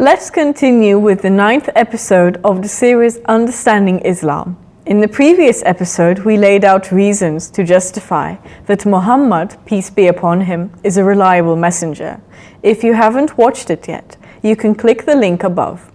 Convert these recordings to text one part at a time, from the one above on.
Let's continue with the 9th episode of the series Understanding Islam. In the previous episode, we laid out reasons to justify that Muhammad, peace be upon him, is a reliable messenger. If you haven't watched it yet, you can click the link above.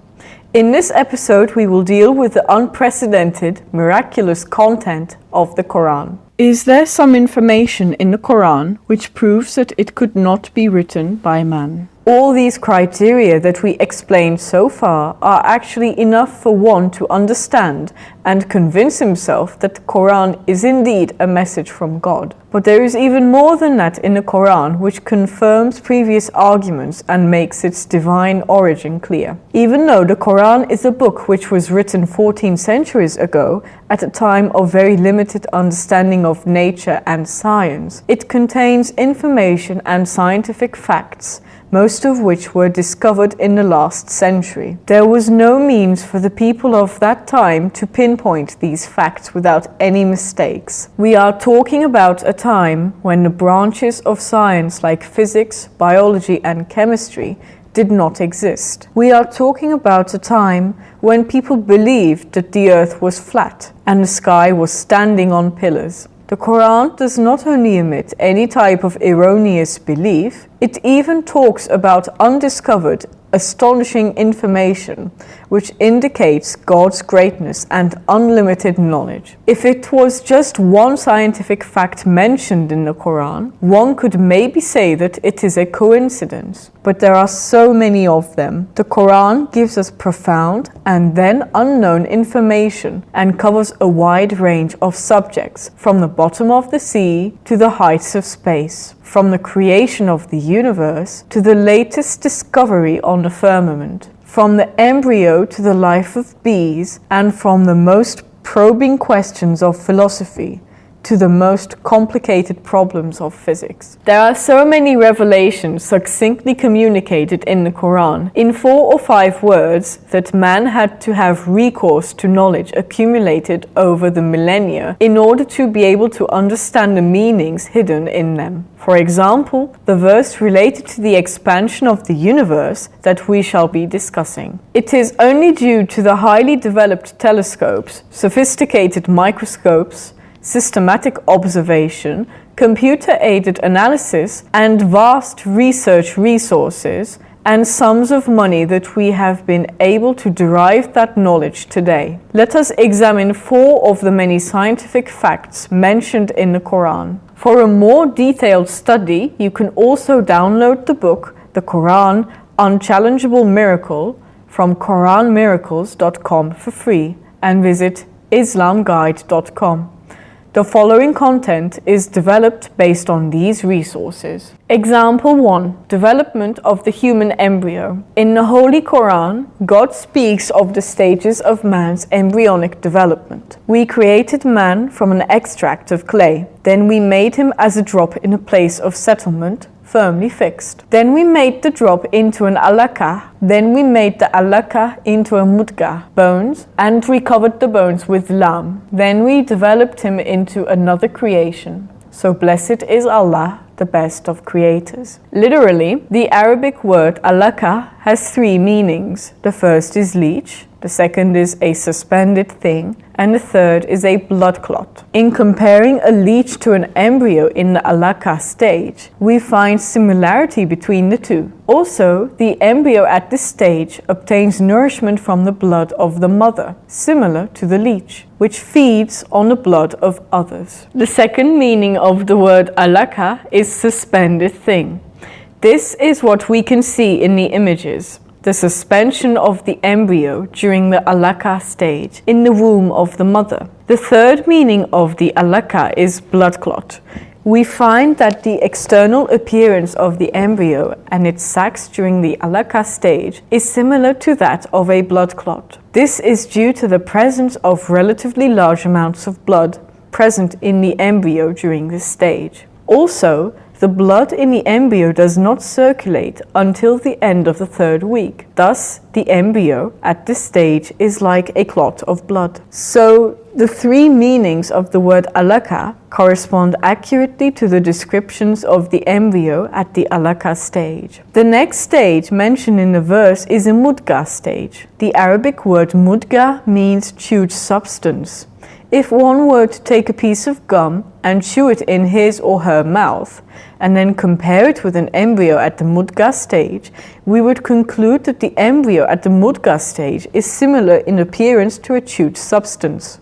In this episode, we will deal with the unprecedented, miraculous content of the Quran. Is there some information in the Quran which proves that it could not be written by man? All these criteria that we explained so far are actually enough for one to understand and convince himself that the Quran is indeed a message from God. But there is even more than that in the Quran, which confirms previous arguments and makes its divine origin clear. Even though the Quran is a book which was written 14 centuries ago, at a time of very limited understanding of nature and science, it contains information and scientific facts, most of which were discovered in the last century. There was no means for the people of that time to pinpoint these facts without any mistakes. We are talking about a time when the branches of science like physics, biology, and chemistry did not exist. We are talking about a time when people believed that the earth was flat and the sky was standing on pillars. The Quran does not only omit any type of erroneous belief, it even talks about undiscovered, astonishing information, which indicates God's greatness and unlimited knowledge. If it was just one scientific fact mentioned in the Quran, one could maybe say that it is a coincidence, but there are so many of them. The Quran gives us profound and then unknown information and covers a wide range of subjects, from the bottom of the sea to the heights of space, from the creation of the universe to the latest discovery on the firmament, from the embryo to the life of bees, and from the most probing questions of philosophy to the most complicated problems of physics. There are so many revelations succinctly communicated in the Quran in 4 or 5 words that man had to have recourse to knowledge accumulated over the millennia in order to be able to understand the meanings hidden in them. For example, the verse related to the expansion of the universe that we shall be discussing. It is only due to the highly developed telescopes, sophisticated microscopes, systematic observation, computer-aided analysis, and vast research resources and sums of money that we have been able to derive that knowledge today. Let us examine 4 of the many scientific facts mentioned in the Quran. For a more detailed study, you can also download the book, The Quran, Unchallengeable Miracle, from quranmiracles.com for free and visit islamguide.com. The following content is developed based on these resources. Example 1. Development of the human embryo. In the Holy Quran, God speaks of the stages of man's embryonic development. We created man from an extract of clay. Then we made him as a drop in a place of settlement, firmly fixed. Then we made the drop into an alaqah. Then we made the alaqah into a mudghah, bones, and we covered the bones with lamb. Then we developed him into another creation. So blessed is Allah, the best of creators. Literally, the Arabic word alaqah has 3 meanings. The first is leech, the second is a suspended thing, and the third is a blood clot. In comparing a leech to an embryo in the alaqah stage, we find similarity between the two. Also, the embryo at this stage obtains nourishment from the blood of the mother, similar to the leech, which feeds on the blood of others. The second meaning of the word alaqah is suspended thing. This is what we can see in the images. The suspension of the embryo during the alaqah stage in the womb of the mother. The third meaning of the alaqah is blood clot. We find that the external appearance of the embryo and its sacs during the alaqah stage is similar to that of a blood clot. This is due to the presence of relatively large amounts of blood present in the embryo during this stage. Also, the blood in the embryo does not circulate until the end of the 3rd week. Thus, the embryo at this stage is like a clot of blood. So, the 3 meanings of the word alaka correspond accurately to the descriptions of the embryo at the alaka stage. The next stage mentioned in the verse is a mudga stage. The Arabic word mudga means chewed substance. If one were to take a piece of gum and chew it in his or her mouth, and then compare it with an embryo at the mudga stage, we would conclude that the embryo at the mudga stage is similar in appearance to a chewed substance.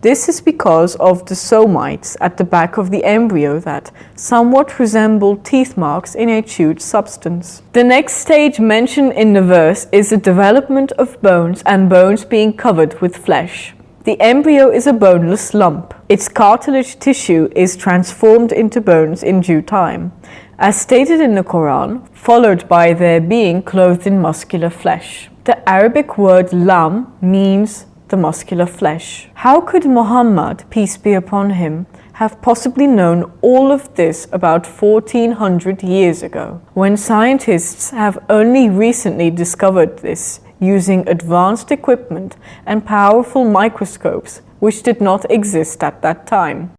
This is because of the somites at the back of the embryo that somewhat resemble teeth marks in a chewed substance. The next stage mentioned in the verse is the development of bones and bones being covered with flesh. The embryo is a boneless lump. Its cartilage tissue is transformed into bones in due time, as stated in the Quran, followed by their being clothed in muscular flesh. The Arabic word lam means the muscular flesh. How could Muhammad, peace be upon him, have possibly known all of this about 1400 years ago, when scientists have only recently discovered this using advanced equipment and powerful microscopes which did not exist at that time?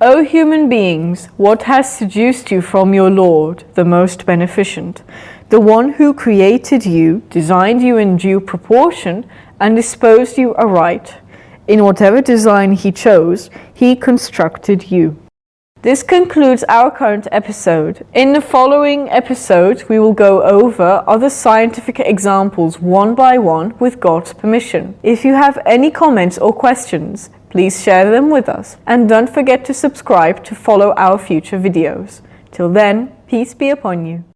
O human beings, what has seduced you from your Lord, the most beneficent, the one who created you, designed you in due proportion, and disposed you aright? In whatever design he chose, he constructed you. This concludes our current episode. In the following episode, we will go over other scientific examples one by one with God's permission. If you have any comments or questions, please share them with us. And don't forget to subscribe to follow our future videos. Till then, peace be upon you.